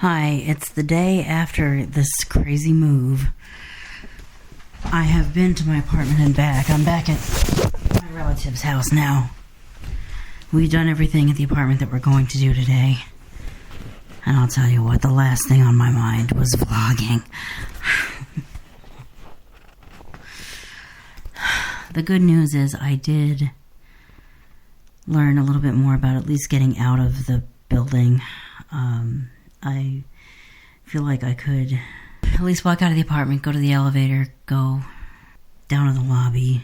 Hi, it's the day after this crazy move. I have been to my apartment and back. I'm back at my relative's house now. We've done everything at the apartment that we're going to do today. And I'll tell you what, the last thing on my mind was vlogging. The good news is I did learn a little bit more about at least getting out of the building. I feel like I could at least walk out of the apartment, go to the elevator, go down to the lobby,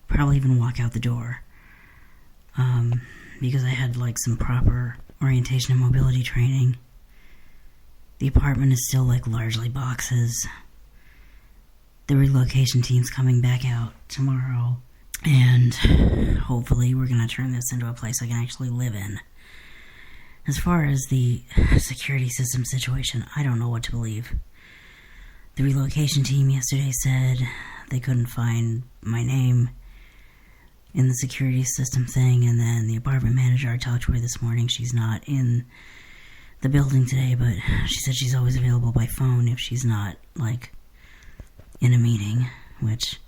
probably even walk out the door. Because I had like some proper orientation and mobility training. The apartment is still like largely boxes. The relocation team's coming back out tomorrow, and hopefully we're going to turn this into a place I can actually live in. As far as the security system situation, I don't know what to believe. The relocation team yesterday said they couldn't find my name in the security system thing, and then the apartment manager I talked to her this morning, she's not in the building today, but she said she's always available by phone if she's not, like, in a meeting, which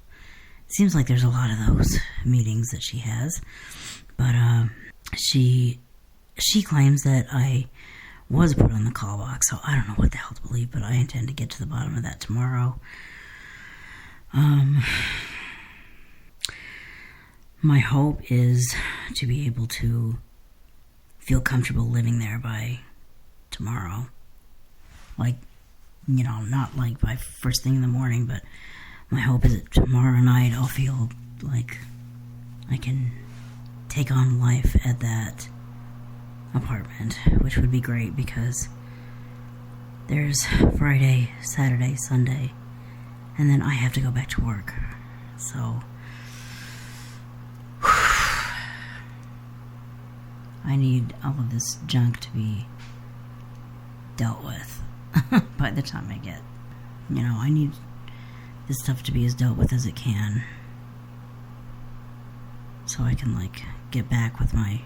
seems like there's a lot of those meetings that she has. But she claims that I was put on the call box, so I don't know what the hell to believe, but I intend to get to the bottom of that tomorrow. My hope is to be able to feel comfortable living there by tomorrow. Like, you know, not like by first thing in the morning, but my hope is that tomorrow night I'll feel like I can take on life at that apartment, which would be great because there's Friday, Saturday, Sunday, and then I have to go back to work. So I need all of this junk to be dealt with by the time I get, you know, I need this stuff to be as dealt with as it can so I can, like, get back with my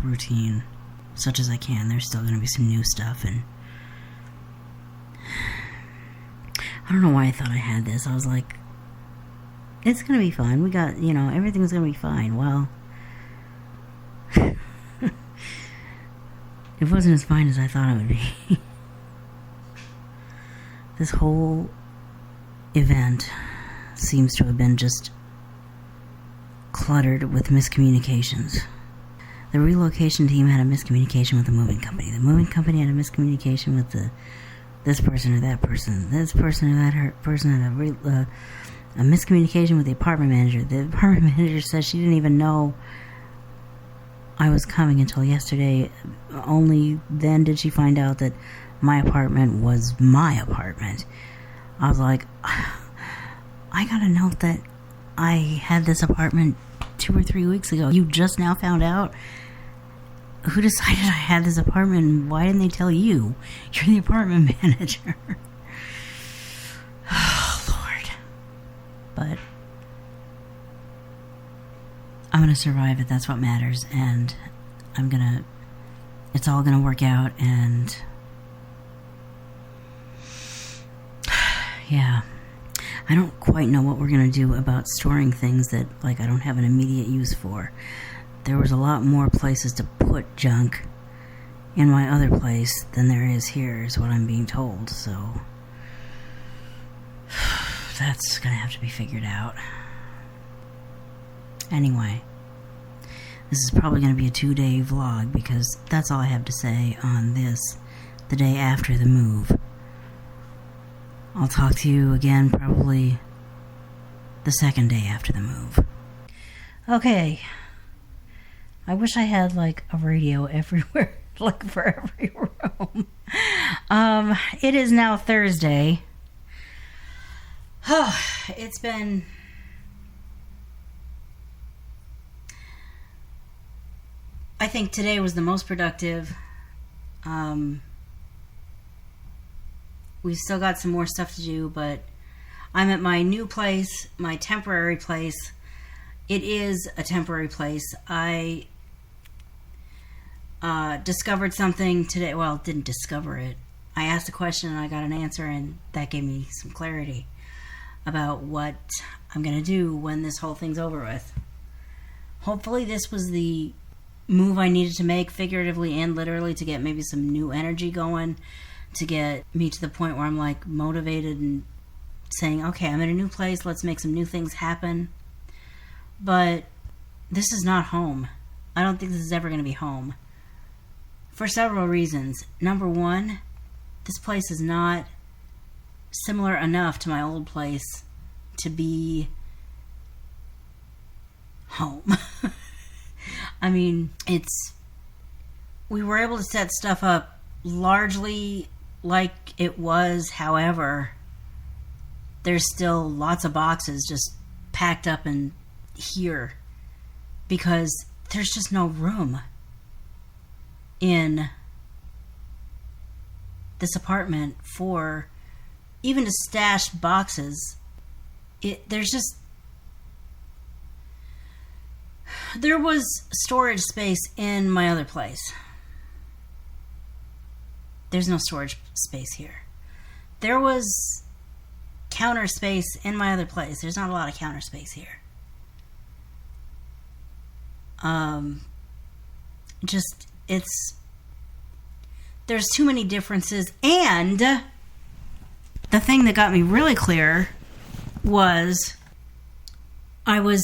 routine such as I can. There's still going to be some new stuff, and I don't know why I thought I had this. I was like, it's going to be fine. We got, you know, everything's going to be fine. Well, it wasn't as fine as I thought it would be. This whole event seems to have been just cluttered with miscommunications. The relocation team had a miscommunication with the moving company. The moving company had a miscommunication with this person or that person. This person or that person had a miscommunication with the apartment manager. The apartment manager says she didn't even know I was coming until yesterday. Only then did she find out that my apartment was my apartment. I was like, I got a note that I had this apartment 2 or 3 weeks ago. You just now found out? Who decided I had this apartment? Why didn't they tell you? You're the apartment manager. Oh, Lord. But I'm going to survive it. That's what matters. And it's all going to work out. And yeah. I don't quite know what we're going to do about storing things that, like, I don't have an immediate use for. There was a lot more places to put junk in my other place than there is here, is what I'm being told, so that's going to have to be figured out. Anyway, this is probably going to be a 2-day vlog because that's all I have to say on this, the day after the move. I'll talk to you again probably the second day after the move. Okay. I wish I had, like, a radio everywhere, like, for every room. It is now Thursday. It's been... I think today was the most productive. We've still got some more stuff to do, but I'm at my new place, my temporary place. It is a temporary place. discovered something today. Well, didn't discover it. I asked a question and I got an answer, and that gave me some clarity about what I'm going to do when this whole thing's over with. Hopefully this was the move I needed to make, figuratively and literally, to get maybe some new energy going, to get me to the point where I'm like motivated and saying, okay, I'm in a new place, let's make some new things happen. But this is not home. I don't think this is ever going to be home. For several reasons. Number one, this place is not similar enough to my old place to be home. I mean, we were able to set stuff up largely like it was. However, there's still lots of boxes just packed up in here because there's just no room in this apartment for even to stash boxes. There was storage space in my other place. There's no storage space here. There was counter space in my other place. There's not a lot of counter space here. There's too many differences. And the thing that got me really clear was I was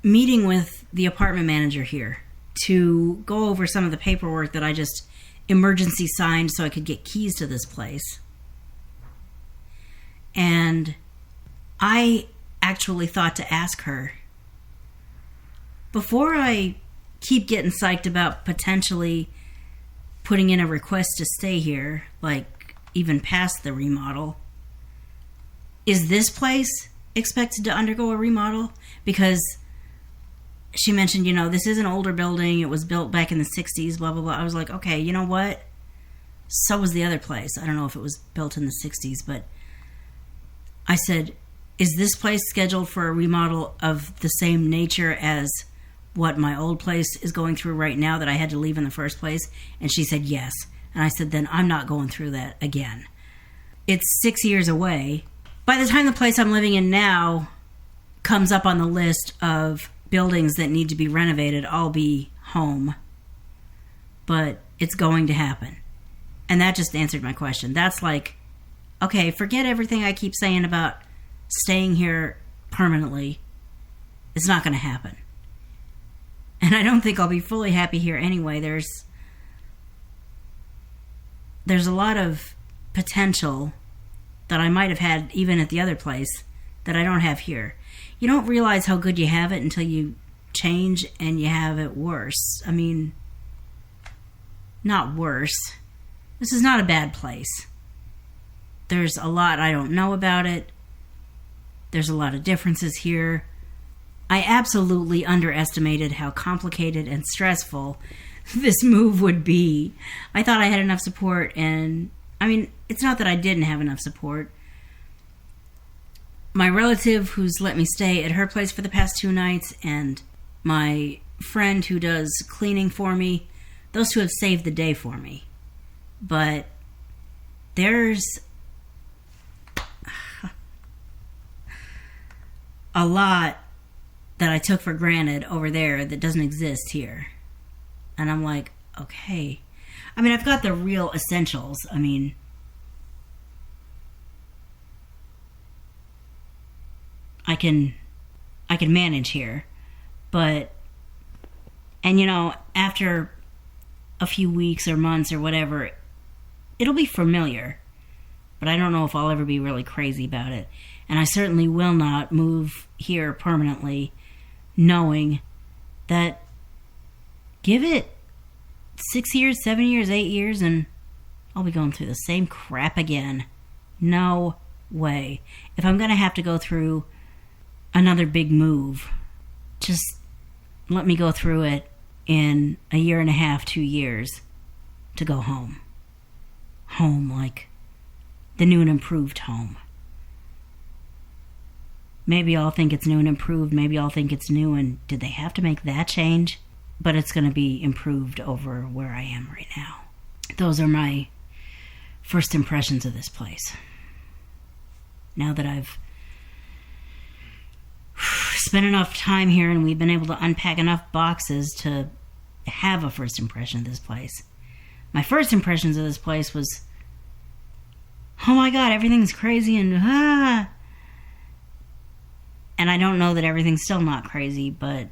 meeting with the apartment manager here to go over some of the paperwork that I just emergency signed so I could get keys to this place. And I actually thought to ask her, before I keep getting psyched about potentially putting in a request to stay here, like even past the remodel, is this place expected to undergo a remodel? Because she mentioned, this is an older building. It was built back in the 60s, blah, blah, blah. I was like, okay, you know what? So was the other place. I don't know if it was built in the 60s, but I said, is this place scheduled for a remodel of the same nature as what my old place is going through right now that I had to leave in the first place? And she said, yes. And I said, then I'm not going through that again. It's 6 years away. By the time the place I'm living in now comes up on the list of buildings that need to be renovated, I'll be home. But it's going to happen. And that just answered my question. That's like, okay, forget everything I keep saying about staying here permanently. It's not going to happen. And I don't think I'll be fully happy here anyway. There's a lot of potential that I might have had even at the other place that I don't have here. You don't realize how good you have it until you change and you have it worse. I mean, not worse. This is not a bad place. There's a lot I don't know about it. There's a lot of differences here. I absolutely underestimated how complicated and stressful this move would be. I thought I had enough support, and I mean, it's not that I didn't have enough support. My relative who's let me stay at her place for the past 2 nights, and my friend who does cleaning for me, those two have saved the day for me. But there's a lot that I took for granted over there that doesn't exist here. And I'm like, okay. I mean, I've got the real essentials. I mean, I can manage here. But, and after a few weeks or months or whatever, it'll be familiar. But I don't know if I'll ever be really crazy about it. And I certainly will not move here permanently knowing that give it 6 years, 7 years, 8 years, and I'll be going through the same crap again. No way. If I'm going to have to go through another big move, just let me go through it in a year and a half, 2 years to go home. Home, like the new and improved home. Maybe I'll think it's new and improved. Maybe I'll think it's new and did they have to make that change? but it's going to be improved over where I am right now. Those are my first impressions of this place. Now that I've spent enough time here and we've been able to unpack enough boxes to have a first impression of this place. My first impressions of this place was, oh my god, everything's crazy and And I don't know that everything's still not crazy, but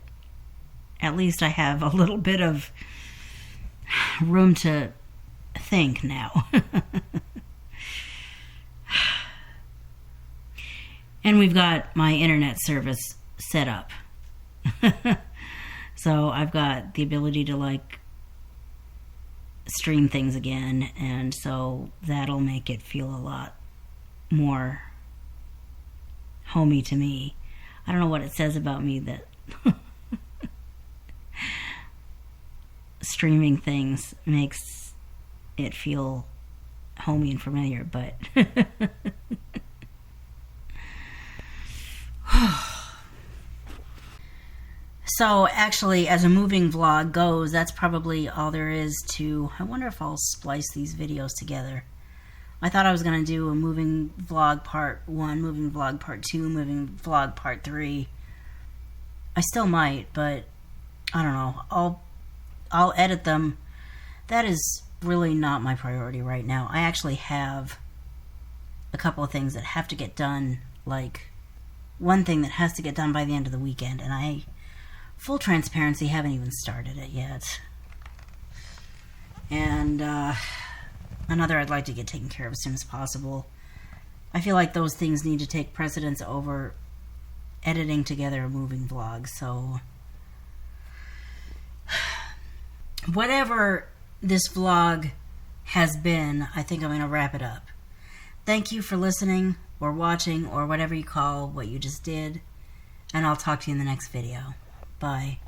at least I have a little bit of room to think now. And we've got my internet service set up. So I've got the ability to stream things again, and so that'll make it feel a lot more homey to me. I don't know what it says about me that streaming things makes it feel homey and familiar, but so actually, as a moving vlog goes, that's probably all there is to... I wonder if I'll splice these videos together. I thought I was going to do a moving vlog part 1, moving vlog part 2, moving vlog part 3. I still might, but I don't know. I'll edit them. That is really not my priority right now. I actually have a couple of things that have to get done, like one thing that has to get done by the end of the weekend, and I, full transparency, haven't even started it yet. And another I'd like to get taken care of as soon as possible. I feel like those things need to take precedence over editing together a moving vlog, so whatever this vlog has been, I think I'm going to wrap it up. Thank you for listening, or watching, or whatever you call what you just did, and I'll talk to you in the next video. Bye.